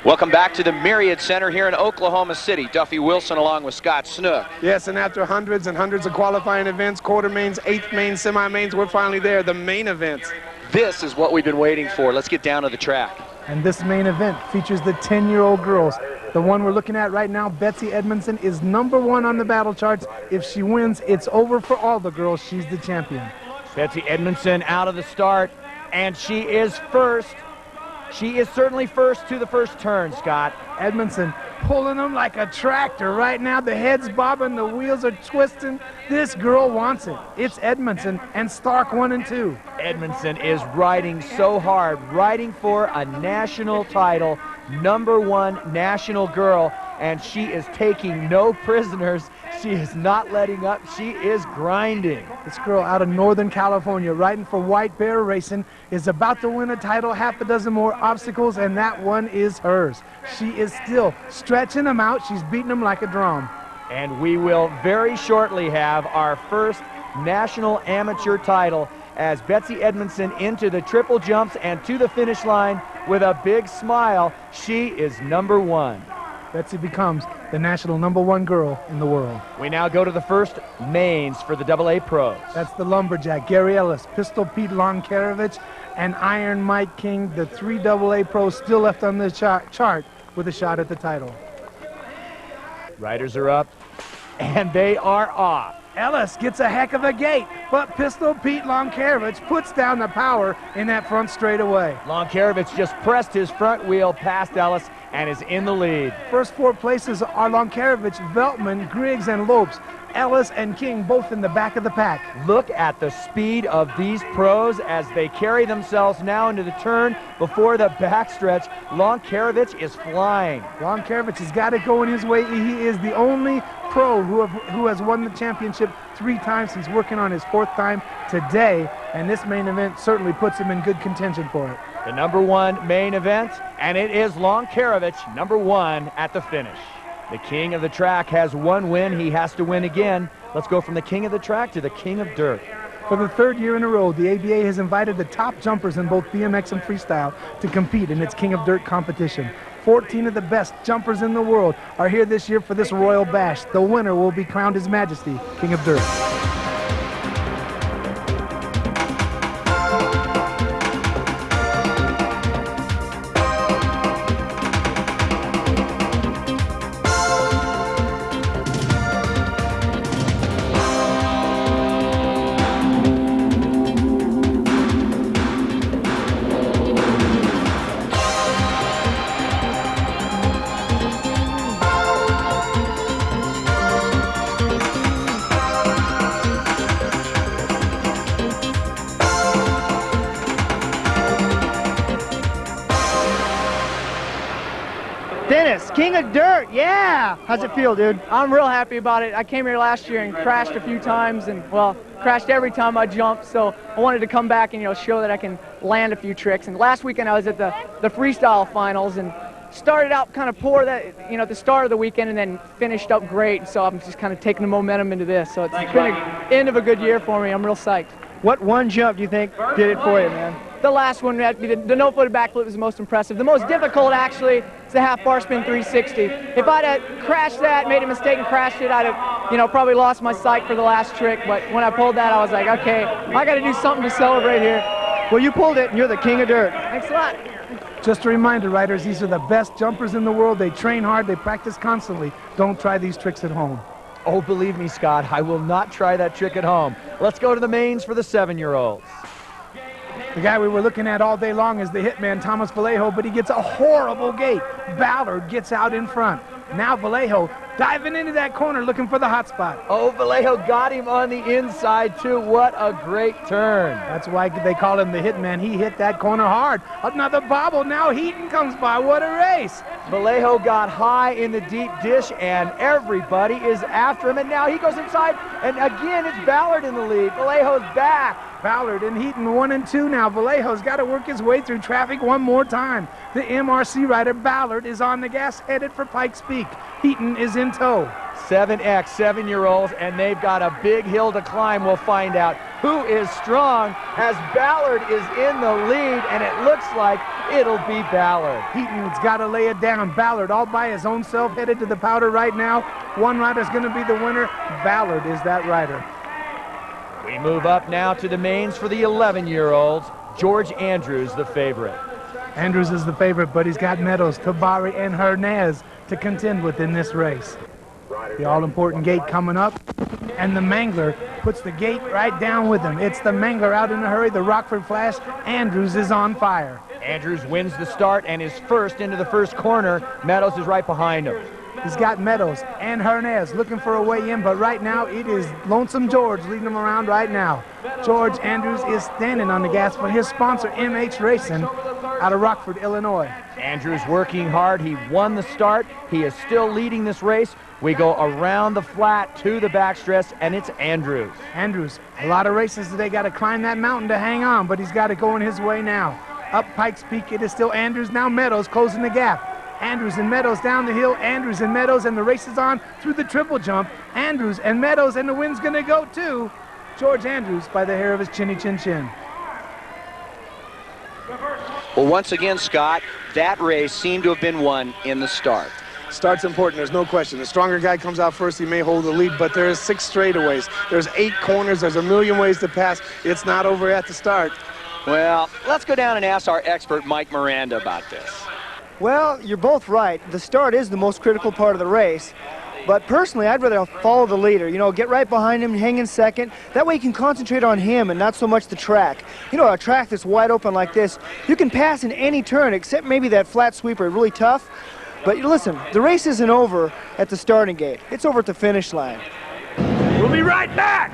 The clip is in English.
Welcome back to the Myriad Center here in Oklahoma City. Duffy Wilson along with Scott Snook. Yes, and after hundreds and hundreds of qualifying events, quarter mains, eighth mains, semi-mains, we're finally there, the main events. This is what we've been waiting for. Let's get down to the track. And this main event features the 10-year-old girls. The one we're looking at right now, Betsy Edmondson, is #1 on the battle charts. If she wins, it's over for all the girls. She's the champion. Betsy Edmondson out of the start, and she is first. She is certainly first to the first turn, Scott. Edmondson pulling them like a tractor right now. The head's bobbing, the wheels are twisting. This girl wants it. It's Edmondson and Stark 1 and 2. Edmondson is riding so hard, riding for a national title, #1 national girl, and she is taking no prisoners. She is not letting up. She is grinding. This girl out of Northern California, riding for White Bear Racing, is about to win a title, half a dozen more obstacles, and that one is hers. She is still stretching them out. She's beating them like a drum. And we will very shortly have our first national amateur title as Betsy Edmondson into the triple jumps and to the finish line with a big smile. She is #1. Betsy becomes the national #1 girl in the world. We now go to the first mains for the AA Pros. That's the Lumberjack, Gary Ellis, Pistol Pete Lonkarovich, and Iron Mike King, the 3 AA Pros still left on the chart with a shot at the title. Riders are up, and they are off. Ellis gets a heck of a gate, but Pistol Pete Lonkarovich puts down the power in that front straightaway. Lonkarovich just pressed his front wheel past Ellis and is in the lead. First 4 places are Lonkarovich, Veltman, Griggs, and Lopes. Ellis and King both in the back of the pack. Look at the speed of these pros as they carry themselves now into the turn before the backstretch. Lonkarovich is flying. Lonkarovich has got it going his way. He is the only pro who has won the championship 3 times. He's working on his 4th time today, and this main event certainly puts him in good contention for it. The #1 main event, and it is Lonkarovich, #1 at the finish. The king of the track has 1 win. He has to win again. Let's go from the king of the track to the king of dirt. For the 3rd year in a row, the ABA has invited the top jumpers in both BMX and freestyle to compete in its King of Dirt competition. 14 of the best jumpers in the world are here this year for this Royal Bash. The winner will be crowned His Majesty, King of Dirt. King of Dirt, yeah! How's it feel, dude? I'm real happy about it. I came here last year and crashed a few times, and, well, crashed every time I jumped, so I wanted to come back and, show that I can land a few tricks. And last weekend I was at the freestyle finals and started out kind of poor at the start of the weekend and then finished up great, so I'm just kind of taking the momentum into this. So it's been an end of a good year for me. I'm real psyched. What one jump do you think did it for you, man? The last one, the no-footed backflip was the most impressive. The most difficult, actually, is the half bar spin 360. If I'd have crashed that, made a mistake and crashed it, I'd have, probably lost my sight for the last trick. But when I pulled that, I was like, okay, I got to do something to celebrate here. Well, you pulled it, and you're the king of dirt. Thanks a lot. Just a reminder, riders, these are the best jumpers in the world. They train hard, they practice constantly. Don't try these tricks at home. Oh, believe me, Scott, I will not try that trick at home. Let's go to the mains for the 7-year-olds. The guy we were looking at all day long is the hitman, Thomas Vallejo, but he gets a horrible gate. Ballard gets out in front. Now Vallejo diving into that corner looking for the hot spot. Oh, Vallejo got him on the inside, too. What a great turn. That's why they call him the hitman. He hit that corner hard. Another bobble. Now Heaton comes by. What a race. Vallejo got high in the deep dish, and everybody is after him. And now he goes inside, and again, it's Ballard in the lead. Vallejo's back. Ballard and Heaton 1 and 2 now. Vallejo's got to work his way through traffic one more time. The MRC rider Ballard is on the gas, headed for Pikes Peak. Heaton is in tow. 7X, 7-year-olds, and they've got a big hill to climb. We'll find out who is strong as Ballard is in the lead, and it looks like it'll be Ballard. Heaton's got to lay it down. Ballard all by his own self headed to the powder right now. One rider's going to be the winner. Ballard is that rider. We move up now to the mains for the 11-year-olds. George Andrews, the favorite. Andrews is the favorite, but he's got Meadows, Tabari, and Hernandez to contend with in this race. The all-important gate coming up, and the Mangler puts the gate right down with him. It's the Mangler out in a hurry, the Rockford Flash. Andrews is on fire. Andrews wins the start and is first into the first corner. Meadows is right behind him. He's got Meadows and Hernandez looking for a way in, but right now it is Lonesome George leading them around right now. George Andrews is standing on the gas for his sponsor, MH Racing, out of Rockford, Illinois. Andrews working hard. He won the start. He is still leading this race. We go around the flat to the backstretch, and it's Andrews. Andrews, a lot of races today, got to climb that mountain to hang on, but he's got it going his way now. Up Pikes Peak, it is still Andrews, now Meadows closing the gap. Andrews and Meadows down the hill, Andrews and Meadows, and the race is on through the triple jump. Andrews and Meadows, and the wind's gonna go to George Andrews by the hair of his chinny chin chin. Well, once again, Scott, that race seemed to have been won in the start. Start's important, there's no question. The stronger guy comes out first, he may hold the lead, but there's 6 straightaways. There's 8 corners, there's a million ways to pass. It's not over at the start. Well, let's go down and ask our expert, Mike Miranda, about this. Well, you're both right. The start is the most critical part of the race. But personally, I'd rather follow the leader. You know, get right behind him, hang in second. That way you can concentrate on him and not so much the track. You know, a track that's wide open like this, you can pass in any turn except maybe that flat sweeper, really tough. But listen, the race isn't over at the starting gate. It's over at the finish line. We'll be right back.